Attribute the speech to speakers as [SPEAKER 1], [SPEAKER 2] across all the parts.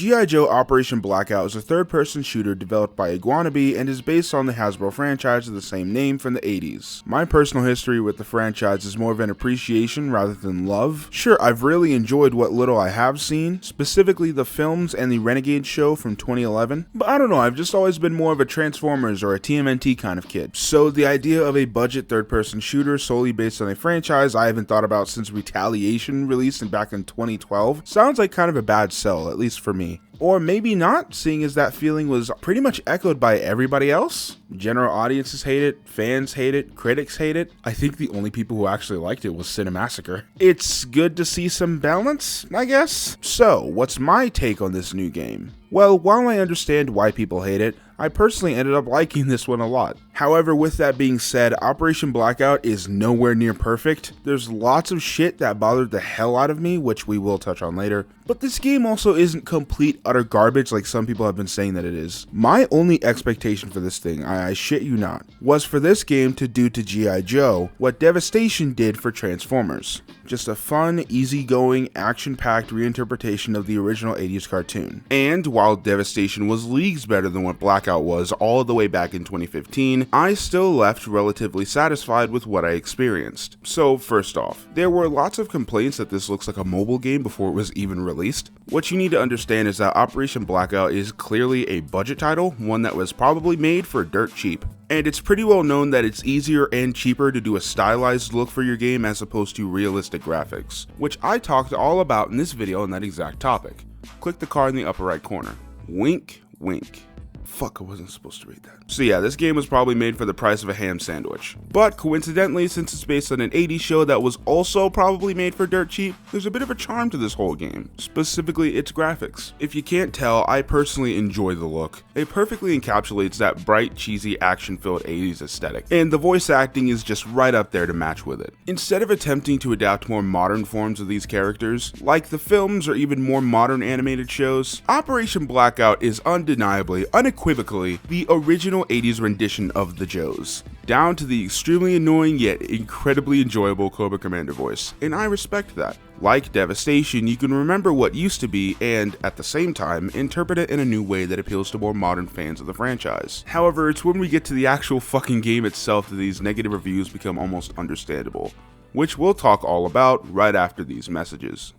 [SPEAKER 1] G.I. Joe Operation Blackout is a third-person shooter developed by Iguanabee and is based on the Hasbro franchise of the same name from the 80s. My personal history with the franchise is more of an appreciation rather than love. Sure, I've really enjoyed what little I have seen, specifically the films and the Renegade show from 2011, but I don't know, I've just always been more of a Transformers or a TMNT kind of kid. So the idea of a budget third-person shooter solely based on a franchise I haven't thought about since Retaliation released back in 2012 sounds like kind of a bad sell, at least for me. Or maybe not, seeing as that feeling was pretty much echoed by everybody else. General audiences hate it, fans hate it, critics hate it. I think the only people who actually liked it was Cinemassacre. It's good to see some balance, I guess. So, what's my take on this new game? Well, while I understand why people hate it, I personally ended up liking this one a lot. However, with that being said, Operation Blackout is nowhere near perfect. There's lots of shit that bothered the hell out of me, which we will touch on later. But this game also isn't complete utter garbage like some people have been saying that it is. My only expectation for this thing, I shit you not, was for this game to do to G.I. Joe what Devastation did for Transformers. Just a fun, easygoing, action-packed reinterpretation of the original 80s cartoon. And while Devastation was leagues better than what Blackout was all the way back in 2015, I still left relatively satisfied with what I experienced. So first off, there were lots of complaints that this looks like a mobile game before it was even released. What you need to understand is that Operation Blackout is clearly a budget title, one that was probably made for dirt cheap. And it's pretty well known that it's easier and cheaper to do a stylized look for your game as opposed to realistic graphics, which I talked all about in this video on that exact topic. Click the card in the upper right corner. Wink, wink. Fuck, I wasn't supposed to read that. So yeah, this game was probably made for the price of a ham sandwich. But coincidentally, since it's based on an 80s show that was also probably made for dirt cheap, there's a bit of a charm to this whole game, specifically its graphics. If you can't tell, I personally enjoy the look. It perfectly encapsulates that bright, cheesy, action-filled 80s aesthetic, and the voice acting is just right up there to match with it. Instead of attempting to adapt more modern forms of these characters, like the films or even more modern animated shows, Operation Blackout is undeniably, unequivocally, the original 80s rendition of the Joes, down to the extremely annoying yet incredibly enjoyable Cobra Commander voice, and I respect that. Like Devastation, you can remember what used to be and, at the same time, interpret it in a new way that appeals to more modern fans of the franchise. However, it's when we get to the actual fucking game itself that these negative reviews become almost understandable, which we'll talk all about right after these messages.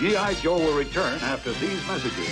[SPEAKER 2] G.I. Joe will return after these messages.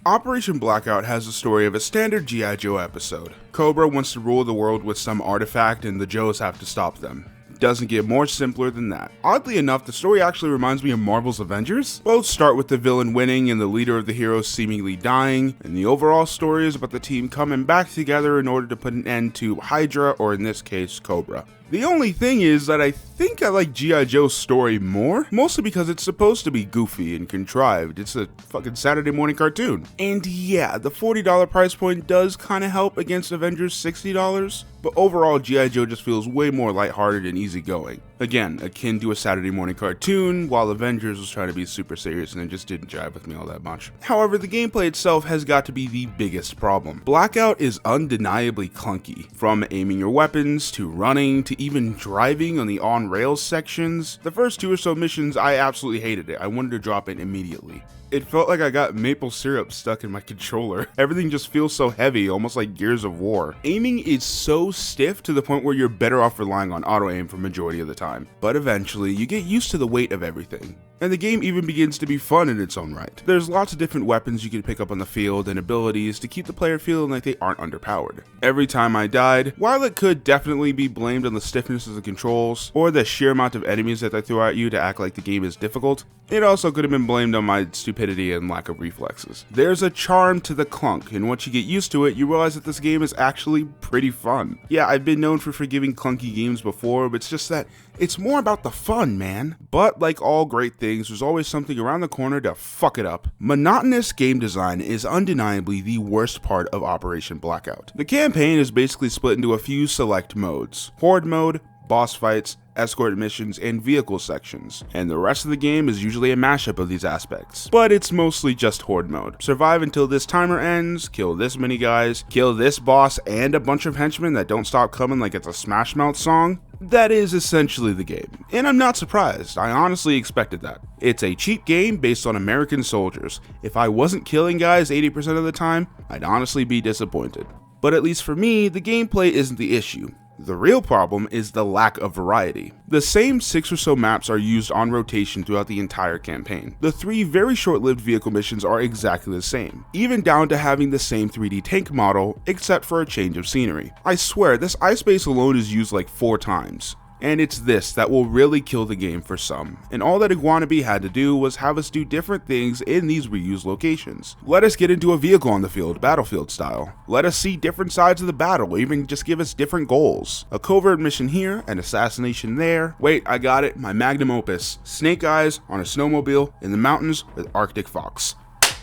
[SPEAKER 1] Operation Blackout has the story of a standard G.I. Joe episode. Cobra wants to rule the world with some artifact and the Joes have to stop them. Doesn't get more simpler than that. Oddly enough, the story actually reminds me of Marvel's Avengers. Both start with the villain winning and the leader of the heroes seemingly dying, and the overall story is about the team coming back together in order to put an end to Hydra, or in this case, Cobra. The only thing is that I think I like G.I. Joe's story more, mostly because it's supposed to be goofy and contrived. It's a fucking Saturday morning cartoon. And yeah, the $40 price point does kind of help against Avengers' $60, but overall G.I. Joe just feels way more lighthearted and easygoing. Again, akin to a Saturday morning cartoon, while Avengers was trying to be super serious and it just didn't jive with me all that much. However, the gameplay itself has got to be the biggest problem. Blackout is undeniably clunky. From aiming your weapons, to running, to even driving on the on-rails sections. The first 2 or so missions, I absolutely hated it. I wanted to drop it immediately. It felt like I got maple syrup stuck in my controller. Everything just feels so heavy, almost like Gears of War. Aiming is so stiff to the point where you're better off relying on auto-aim for majority of the time. But eventually, you get used to the weight of everything. And the game even begins to be fun in its own right. There's lots of different weapons you can pick up on the field and abilities to keep the player feeling like they aren't underpowered. Every time I died, while it could definitely be blamed on the stiffness of the controls, or the sheer amount of enemies that they throw at you to act like the game is difficult, it also could have been blamed on my stupidity and lack of reflexes. There's a charm to the clunk, and once you get used to it, you realize that this game is actually pretty fun. Yeah, I've been known for forgiving clunky games before, but it's just that it's more about the fun, man. But like all great things, there's always something around the corner to fuck it up. Monotonous game design is undeniably the worst part of Operation Blackout. The campaign is basically split into a few select modes: Horde mode, boss fights, escort missions, and vehicle sections, and the rest of the game is usually a mashup of these aspects, but it's mostly just Horde mode. Survive until this timer ends, kill this many guys, kill this boss and a bunch of henchmen that don't stop coming like it's a Smash Mouth song, That is essentially the game, and I'm not surprised. I honestly expected that. It's a cheap game based on American soldiers. If I wasn't killing guys 80% of the time, I'd honestly be disappointed. But at least for me, the gameplay isn't the issue. The real problem is the lack of variety. The same 6 or so maps are used on rotation throughout the entire campaign. The 3 very short-lived vehicle missions are exactly the same, even down to having the same 3D tank model, except for a change of scenery. I swear, this ice base alone is used like 4 times. And it's this that will really kill the game for some, and all that Iguanabee had to do was have us do different things in these reused locations. Let us get into a vehicle on the field, battlefield style. Let us see different sides of the battle, or even just give us different goals. A covert mission here, an assassination there. Wait, I got it, my magnum opus. Snake Eyes on a snowmobile in the mountains with Arctic Fox.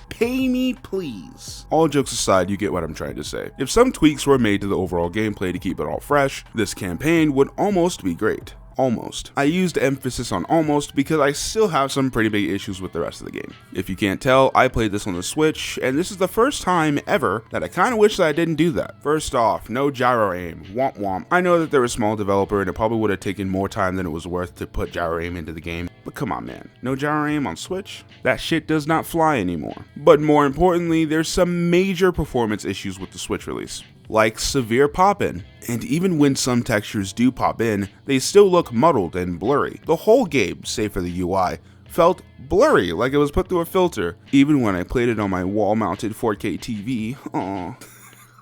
[SPEAKER 1] Pay me, please. All jokes aside, you get what I'm trying to say. If some tweaks were made to the overall gameplay to keep it all fresh, this campaign would almost be great. Almost. I used emphasis on almost because I still have some pretty big issues with the rest of the game. If you can't tell, I played this on the Switch, and this is the first time ever that I kinda wish that I didn't do that. First off, no gyro aim, womp womp. I know that they're a small developer and it probably would have taken more time than it was worth to put gyro aim into the game, but come on man, no gyro aim on Switch? That shit does not fly anymore. But more importantly, there's some major performance issues with the Switch release, like severe pop-in. And even when some textures do pop in, they still look muddled and blurry. The whole game, save for the UI, felt blurry, like it was put through a filter. Even when I played it on my wall-mounted 4K TV, aww.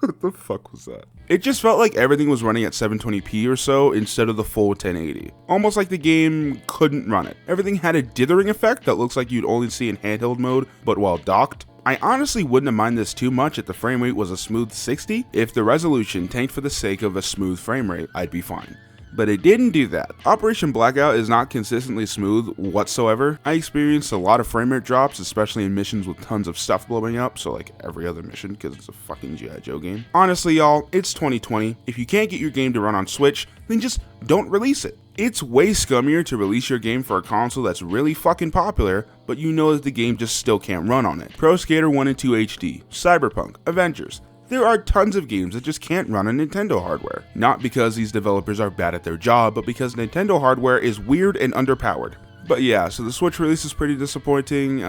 [SPEAKER 1] What the fuck was that? It just felt like everything was running at 720p or so instead of the full 1080. Almost like the game couldn't run it. Everything had a dithering effect that looks like you'd only see in handheld mode, but while docked. I honestly wouldn't have minded this too much if the frame rate was a smooth 60. If the resolution tanked for the sake of a smooth frame rate, I'd be fine. But it didn't do that. Operation Blackout is not consistently smooth whatsoever. I experienced a lot of frame rate drops, especially in missions with tons of stuff blowing up, so like every other mission because it's a fucking G.I. Joe game. Honestly y'all, it's 2020. If you can't get your game to run on Switch, then just don't release it. It's way scummier to release your game for a console that's really fucking popular, but you know that the game just still can't run on it. Pro Skater 1 and 2 HD, Cyberpunk, Avengers. There are tons of games that just can't run on Nintendo hardware. Not because these developers are bad at their job, but because Nintendo hardware is weird and underpowered. But yeah, so the Switch release is pretty disappointing.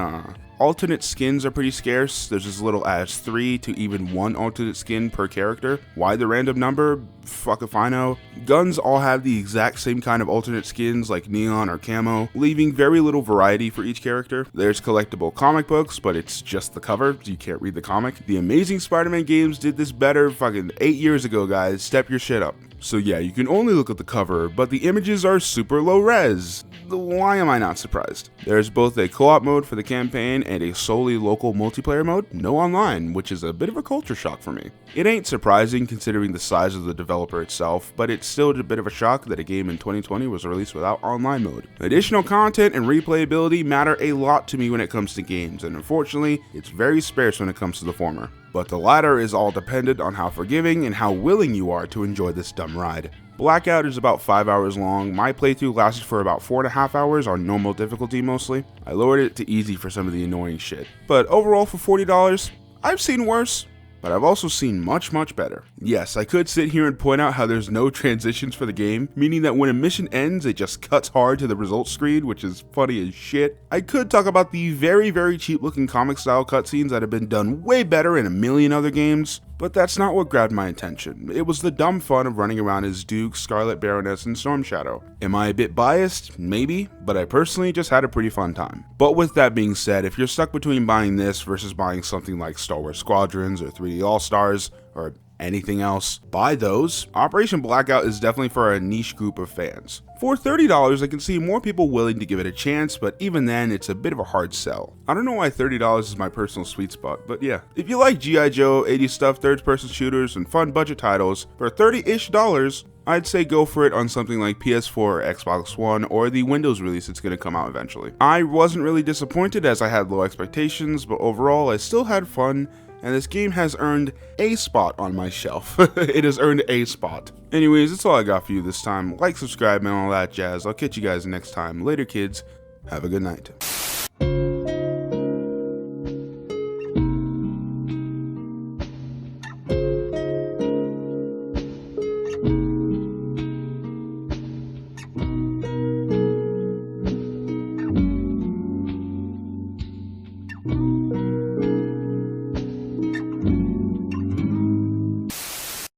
[SPEAKER 1] Alternate skins are pretty scarce. There's as little as 3 to even 1 alternate skin per character. Why the random number? Fuck if I know. Guns all have the exact same kind of alternate skins like neon or camo, leaving very little variety for each character. There's collectible comic books, but it's just the cover, so you can't read the comic. The Amazing Spider-Man games did this better fucking 8 years ago, guys. Step your shit up. So yeah, you can only look at the cover, but the images are super low res. Why am I not surprised? There's both a co-op mode for the campaign and a solely local multiplayer mode, no online, which is a bit of a culture shock for me. It ain't surprising considering the size of the developer itself, but it's still a bit of a shock that a game in 2020 was released without online mode. Additional content and replayability matter a lot to me when it comes to games, and unfortunately, it's very sparse when it comes to the former. But the latter is all dependent on how forgiving and how willing you are to enjoy this dumb ride. Blackout is about 5 hours long. My playthrough lasted for about 4.5 hours on normal difficulty mostly. I lowered it to easy for some of the annoying shit. But overall for $40, I've seen worse. But I've also seen much better. Yes, I could sit here and point out how there's no transitions for the game, meaning that when a mission ends, it just cuts hard to the results screen, which is funny as shit. I could talk about the very cheap looking comic style cutscenes that have been done way better in a million other games, but that's not what grabbed my attention. It was the dumb fun of running around as Duke, Scarlet Baroness, and Storm Shadow. Am I a bit biased? Maybe, but I personally just had a pretty fun time. But with that being said, if you're stuck between buying this versus buying something like Star Wars Squadrons or 3D All-Stars, or anything else, buy those. Operation Blackout is definitely for a niche group of fans. For $30, I can see more people willing to give it a chance, but even then, it's a bit of a hard sell. I don't know why $30 is my personal sweet spot, but yeah. If you like G.I. Joe, 80s stuff, third-person shooters, and fun budget titles, for $30-ish, I'd say go for it on something like PS4 or Xbox One, or the Windows release that's going to come out eventually. I wasn't really disappointed as I had low expectations, but overall, I still had fun, and this game has earned a spot on my shelf. It has earned a spot. Anyways, that's all I got for you this time. Like, subscribe, and all that jazz. I'll catch you guys next time. Later, kids. Have a good night.